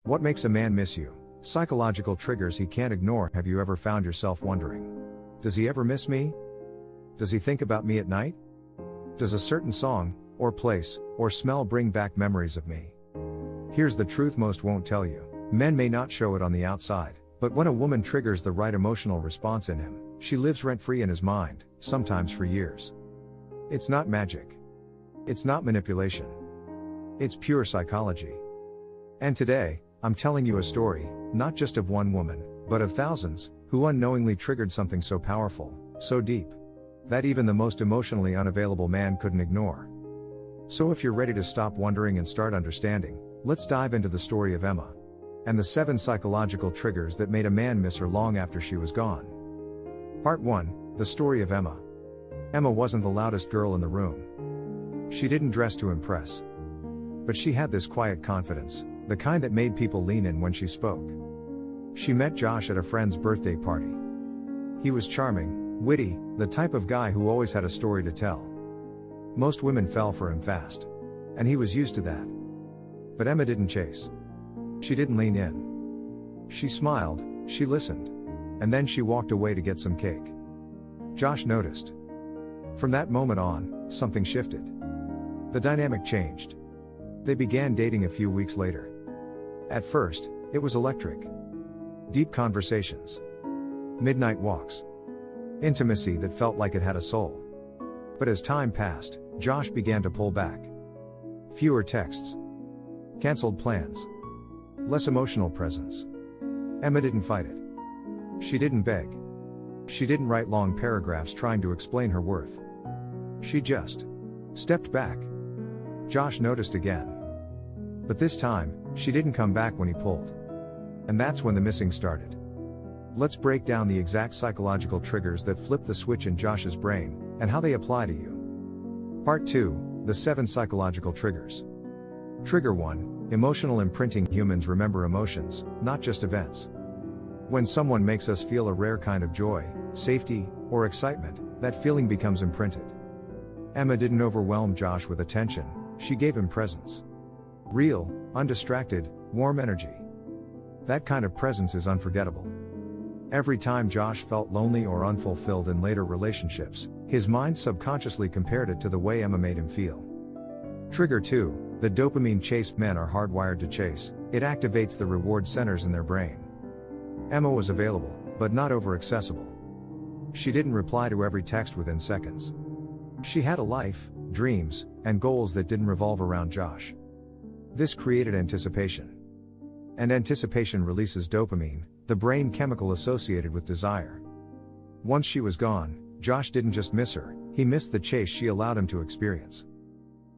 What makes a man miss you? Psychological triggers he can't ignore. Have you ever found yourself wondering, does he ever miss me? Does he think about me at night? Does a certain song, or place, or smell bring back memories of me? Here's the truth most won't tell you. Men may not show it on the outside, but when a woman triggers the right emotional response in him, she lives rent-free in his mind, sometimes for years. It's not magic. It's not manipulation. It's pure psychology. And today, I'm telling you a story, not just of one woman, but of thousands, who unknowingly triggered something so powerful, so deep, that even the most emotionally unavailable man couldn't ignore. So if you're ready to stop wondering and start understanding, let's dive into the story of Emma, and the 7 psychological triggers that made a man miss her long after she was gone. Part 1, The Story of Emma. Emma wasn't the loudest girl in the room. She didn't dress to impress. But she had this quiet confidence, the kind that made people lean in when she spoke. She met Josh at a friend's birthday party. He was charming, witty, the type of guy who always had a story to tell. Most women fell for him fast. And he was used to that. But Emma didn't chase. She didn't lean in. She smiled, she listened. And then she walked away to get some cake. Josh noticed. From that moment on, something shifted. The dynamic changed. They began dating a few weeks later. At first, it was electric. Deep conversations. Midnight walks. Intimacy that felt like it had a soul. But as time passed, Josh began to pull back. Fewer texts. Cancelled plans. Less emotional presence. Emma didn't fight it. She didn't beg. She didn't write long paragraphs trying to explain her worth. She just stepped back. Josh noticed again. But this time, she didn't come back when he pulled. And that's when the missing started. Let's break down the exact psychological triggers that flipped the switch in Josh's brain, and how they apply to you. Part 2, The 7 Psychological Triggers. Trigger 1, Emotional imprinting. Humans remember emotions, not just events. When someone makes us feel a rare kind of joy, safety, or excitement, that feeling becomes imprinted. Emma didn't overwhelm Josh with attention, she gave him presence. Real, undistracted, warm energy. That kind of presence is unforgettable. Every time Josh felt lonely or unfulfilled in later relationships, his mind subconsciously compared it to the way Emma made him feel. Trigger 2, the dopamine chase. Men are hardwired to chase, it activates the reward centers in their brain. Emma was available, but not over-accessible. She didn't reply to every text within seconds. She had a life, dreams, and goals that didn't revolve around Josh. This created anticipation. And anticipation releases dopamine, the brain chemical associated with desire. Once she was gone, Josh didn't just miss her, he missed the chase she allowed him to experience.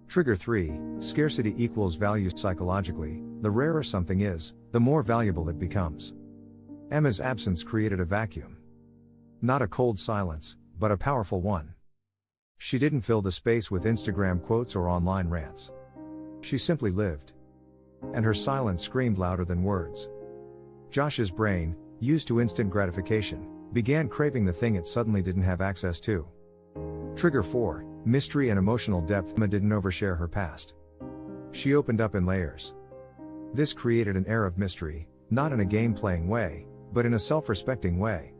Trigger 3, scarcity equals value. Psychologically, the rarer something is, the more valuable it becomes. Emma's absence created a vacuum. Not a cold silence, but a powerful one. She didn't fill the space with Instagram quotes or online rants. She simply lived. And her silence screamed louder than words. Josh's brain, used to instant gratification, began craving the thing it suddenly didn't have access to. Trigger 4, mystery and emotional depth. Emma didn't overshare her past. She opened up in layers. This created an air of mystery, not in a game-playing way, but in a self-respecting way.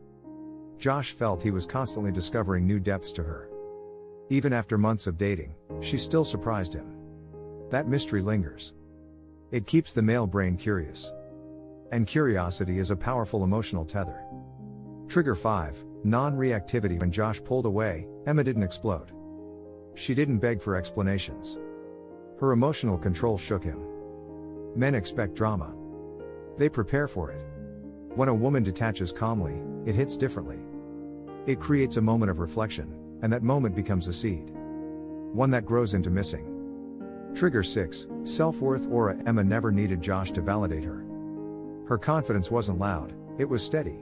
Josh felt he was constantly discovering new depths to her. Even after months of dating, she still surprised him. That mystery lingers. It keeps the male brain curious. And curiosity is a powerful emotional tether. Trigger 5, non-reactivity. When Josh pulled away, Emma didn't explode. She didn't beg for explanations. Her emotional control shook him. Men expect drama. They prepare for it. When a woman detaches calmly, it hits differently. It creates a moment of reflection, and that moment becomes a seed. One that grows into missing. Trigger 6, self-worth aura. Emma never needed Josh to validate her. Her confidence wasn't loud, it was steady.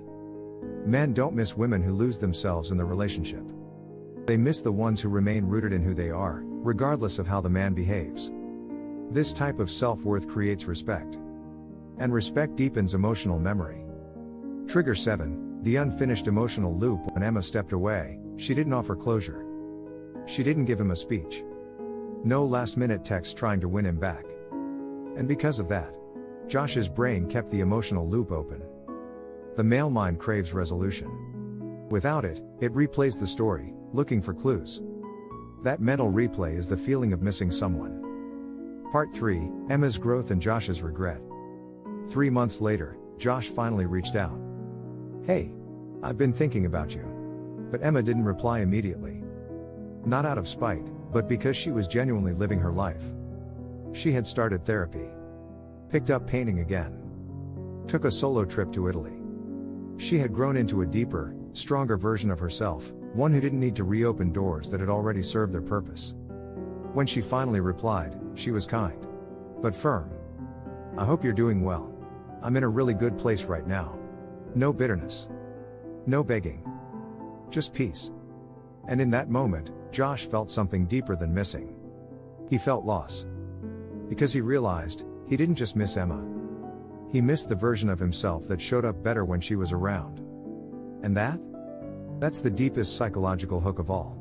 Men don't miss women who lose themselves in the relationship. They miss the ones who remain rooted in who they are, regardless of how the man behaves. This type of self-worth creates respect. And respect deepens emotional memory. Trigger 7, the unfinished emotional loop. When Emma stepped away, she didn't offer closure. She didn't give him a speech. No last-minute text trying to win him back. And because of that, Josh's brain kept the emotional loop open. The male mind craves resolution. Without it, it replays the story, looking for clues. That mental replay is the feeling of missing someone. Part 3, Emma's growth and Josh's regret. 3 months later, Josh finally reached out. "Hey, I've been thinking about you." But Emma didn't reply immediately. Not out of spite, but because she was genuinely living her life. She had started therapy. Picked up painting again. Took a solo trip to Italy. She had grown into a deeper, stronger version of herself, one who didn't need to reopen doors that had already served their purpose. When she finally replied, she was kind. But firm. "I hope you're doing well. I'm in a really good place right now. No bitterness. No begging. Just peace." And in that moment, Josh felt something deeper than missing. He felt loss. Because he realized, he didn't just miss Emma. He missed the version of himself that showed up better when she was around. And that's the deepest psychological hook of all.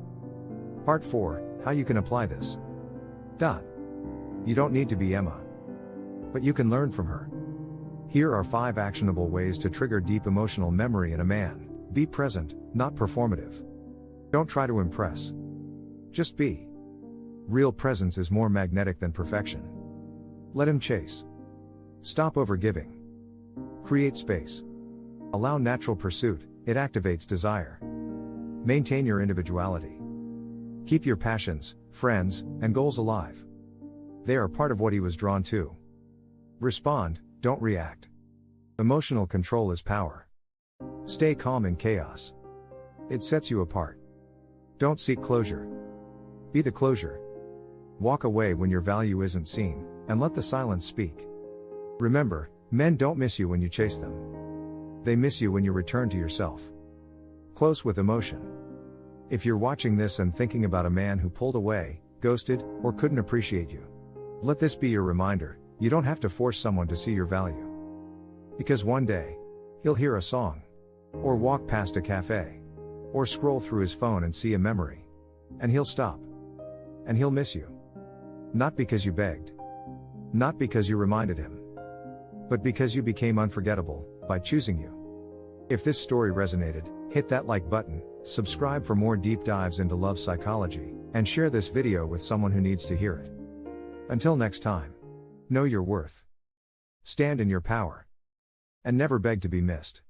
Part 4, how you can apply this. You don't need to be Emma. But you can learn from her. Here are 5 actionable ways to trigger deep emotional memory in a man. Be present, not performative. Don't try to impress. Just be. Real presence is more magnetic than perfection. Let him chase. Stop overgiving. Create space. Allow natural pursuit, it activates desire. Maintain your individuality. Keep your passions, friends, and goals alive. They are part of what he was drawn to. Respond, don't react. Emotional control is power. Stay calm in chaos. It sets you apart. Don't seek closure. Be the closure. Walk away when your value isn't seen, and let the silence speak. Remember, men don't miss you when you chase them. They miss you when you return to yourself. Close with emotion. If you're watching this and thinking about a man who pulled away, ghosted, or couldn't appreciate you, let this be your reminder, you don't have to force someone to see your value. Because one day, he'll hear a song, or walk past a cafe, or scroll through his phone and see a memory. And he'll stop. And he'll miss you. Not because you begged. Not because you reminded him. But because you became unforgettable, by choosing you. If this story resonated, hit that like button, subscribe for more deep dives into love psychology, and share this video with someone who needs to hear it. Until next time, know your worth. Stand in your power. And never beg to be missed.